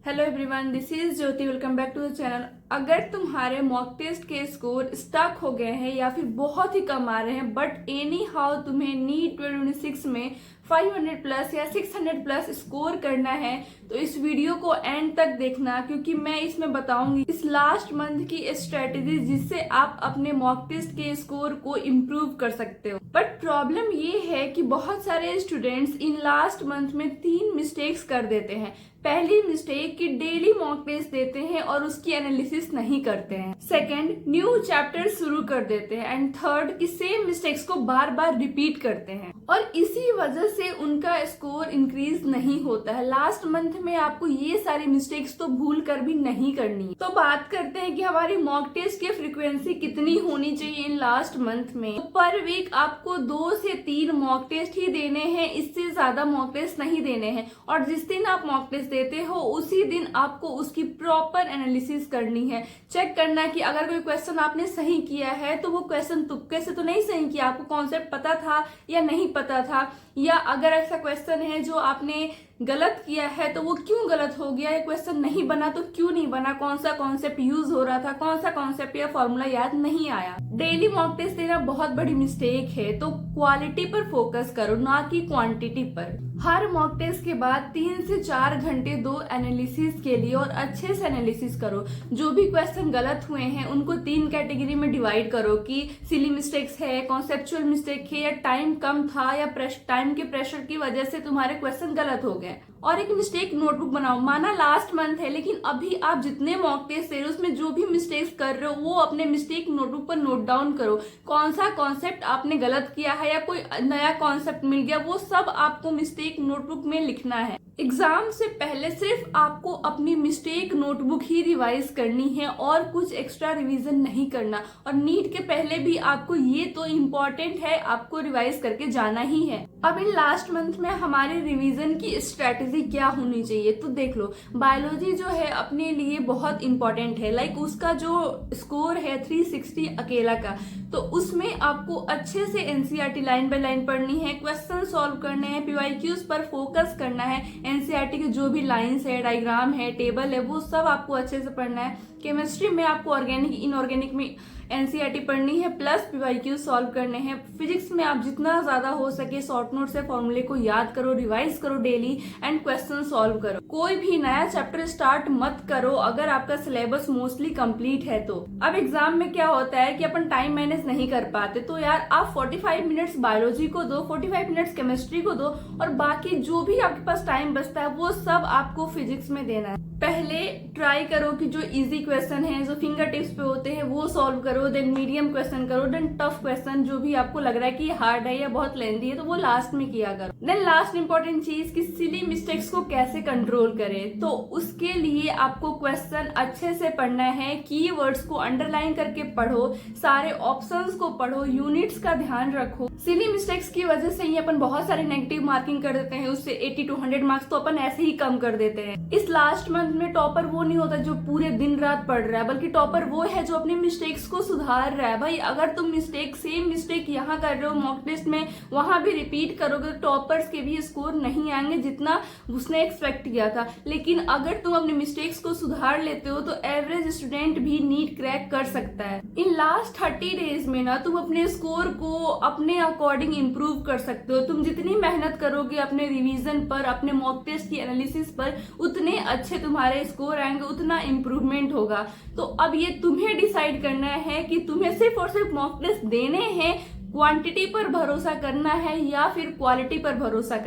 Hello everyone, this is Jyoti. Welcome back to the channel. अगर तुम्हारे mock test के score stuck हो गए हैं या फिर बहुत ही कम आ रहे हैं बट एनी हाउ तुम्हें नीट 2026 में 500 प्लस या 600 प्लस स्कोर करना है तो इस वीडियो को एंड तक देखना, क्योंकि मैं इसमें बताऊंगी इस लास्ट मंथ की स्ट्रेटेजी जिससे आप अपने मॉक टेस्ट के स्कोर को इम्प्रूव कर सकते हो। बट प्रॉब्लम ये है कि बहुत सारे स्टूडेंट्स इन लास्ट मंथ में 3 मिस्टेक्स कर देते हैं। पहली मिस्टेक कि डेली मॉक टेस्ट देते हैं और उसकी एनालिसिस नहीं करते हैं। सेकंड, न्यू चैप्टर शुरू कर देते हैं। एंड थर्ड कि सेम मिस्टेक्स को बार बार रिपीट करते हैं और इसी वजह से उनका स्कोर इंक्रीज नहीं होता है। लास्ट मंथ में आपको ये सारी मिस्टेक्स तो भूल कर भी नहीं करनी है। तो बात करते हैं कि हमारी मॉक टेस्ट की फ्रीक्वेंसी कितनी होनी चाहिए इन लास्ट मंथ में। तो पर वीक आपको 2 से 3 मॉक टेस्ट ही देने हैं, इससे ज्यादा मॉक टेस्ट नहीं देने हैं। और जिस दिन आप मॉक टेस्ट देते हो उसी दिन आपको उसकी प्रॉपर एनालिसिस करनी है। चेक करना कि अगर कोई क्वेश्चन आपने सही किया है तो वो क्वेश्चन तुक्के से तो नहीं सही किया, आपको कॉन्सेप्ट पता था या नहीं पता था, या अगर ऐसा क्वेश्चन है जो आपने गलत किया है तो वो क्यों गलत हो गया, ये क्वेश्चन नहीं बना तो क्यों नहीं बना, कौन सा कॉन्सेप्ट यूज हो रहा था, कौन सा कॉन्सेप्ट या फॉर्मूला याद नहीं आया। डेली मॉक टेस्ट देना बहुत बड़ी मिस्टेक है, तो क्वालिटी पर फोकस करो ना कि क्वांटिटी पर। हर मॉक टेस्ट के बाद 3 से 4 घंटे दो एनालिसिस के लिए और अच्छे से एनालिसिस करो। जो भी क्वेश्चन गलत हुए हैं उनको 3 कैटेगरी में डिवाइड करो कि सिली मिस्टेक्स है, कॉन्सेप्चुअल मिस्टेक है, या टाइम कम था, या टाइम के प्रेशर की वजह से तुम्हारे क्वेश्चन गलत हो गए। और एक मिस्टेक नोटबुक बनाओ। माना लास्ट मंथ है लेकिन अभी आप जितने मॉक टेस्ट दे रहे हो उसमें जो भी मिस्टेक्स कर रहे हो वो अपने मिस्टेक नोटबुक पर नोट डाउन करो। कौन सा कॉन्सेप्ट आपने गलत किया है या कोई नया कॉन्सेप्ट मिल गया, वो सब आपको मिस्टेक नोटबुक में लिखना है। एग्जाम से पहले सिर्फ आपको अपनी मिस्टेक नोटबुक ही रिवाइज करनी है और कुछ एक्स्ट्रा रिवीजन नहीं करना। और नीट के पहले भी आपको ये तो इम्पोर्टेंट है, आपको रिवाइज करके जाना ही है। अब इन लास्ट मंथ में हमारे रिवीजन की स्ट्रेटेजी क्या होनी चाहिए तो देख लो। बायोलॉजी जो है अपने लिए बहुत इंपॉर्टेंट है, लाइक उसका जो स्कोर है 360 अकेला का, तो उसमें आपको अच्छे से एनसीईआरटी लाइन बाय लाइन पढ़नी है, क्वेश्चन सॉल्व करने हैं, पीवाईक्यूज पर फोकस करना है। एनसीईआरटी के जो भी लाइंस है, डायग्राम है, टेबल है, वो सब आपको अच्छे से पढ़ना है। केमिस्ट्री में आपको ऑर्गेनिक इनऑर्गेनिक में एनसीईआरटी पढ़नी है प्लस पीवाईक्यू सॉल्व करने हैं। फिजिक्स में आप जितना ज्यादा हो सके शॉर्ट नोट से फॉर्मूले को याद करो, रिवाइज करो डेली एंड क्वेश्चन सॉल्व करो। कोई भी नया चैप्टर स्टार्ट मत करो अगर आपका सिलेबस मोस्टली कंप्लीट है तो। अब एग्जाम में क्या होता है कि अपन टाइम मैनेज नहीं कर पाते, तो यार आप 45 मिनट्स बायोलॉजी को दो, 45 मिनट्स केमिस्ट्री को दो और बाकी जो भी आपके पास टाइम बचता है वो सब आपको फिजिक्स में देना है। पहले ट्राई करो कि जो इजी क्वेश्चन है, जो फिंगर टिप्स पे होते हैं वो सॉल्व करो, देन मीडियम क्वेश्चन करो, देन टफ क्वेश्चन जो भी आपको लग रहा है कि हार्ड है या बहुत लेंथी है तो वो लास्ट में किया करो। देन लास्ट इंपॉर्टेंट चीज कि सिली मिस्टेक्स को कैसे कंट्रोल करें, तो उसके लिए आपको क्वेश्चन अच्छे से पढ़ना है, कीवर्ड्स को अंडरलाइन करके पढ़ो, सारे ऑप्शंस को पढ़ो, यूनिट्स का ध्यान रखो। सिली मिस्टेक्स की वजह से ही अपन बहुत सारे नेगेटिव मार्किंग कर देते हैं, उससे 80 to 100 मार्क्स तो अपन ऐसे ही कम कर देते हैं। इस लास्ट मंथ में टॉपर वो नहीं होता जो पूरे दिन रात पढ़ रहा है, बल्कि टॉपर वो है जो अपनी मिस्टेक्स को सुधार रहा है। भाई अगर तुम सेम मिस्टेक यहाँ कर रहे हो मॉक टेस्ट में, वहां भी रिपीट करोगे तो टॉपर्स के भी स्कोर नहीं आएंगे जितना उसने एक्सपेक्ट किया था। लेकिन अगर तुम अपनी मिस्टेक्स को सुधार लेते हो तो एवरेज स्टूडेंट भी नीट क्रैक कर सकता है। इन लास्ट 30 डेज में ना तुम अपने स्कोर को अपने अकॉर्डिंग इम्प्रूव कर सकते हो। तुम जितनी मेहनत करोगे अपने रिवीजन पर, अपने मॉक टेस्ट की एनालिसिस पर, उतने अच्छे तुम्हारे स्कोर आएंगे, उतना इम्प्रूवमेंट होगा। तो अब ये तुम्हें डिसाइड करना है कि तुम्हें सिर्फ और सिर्फ मॉक टेस्ट देने हैं, क्वांटिटी पर भरोसा करना है या फिर क्वालिटी पर भरोसा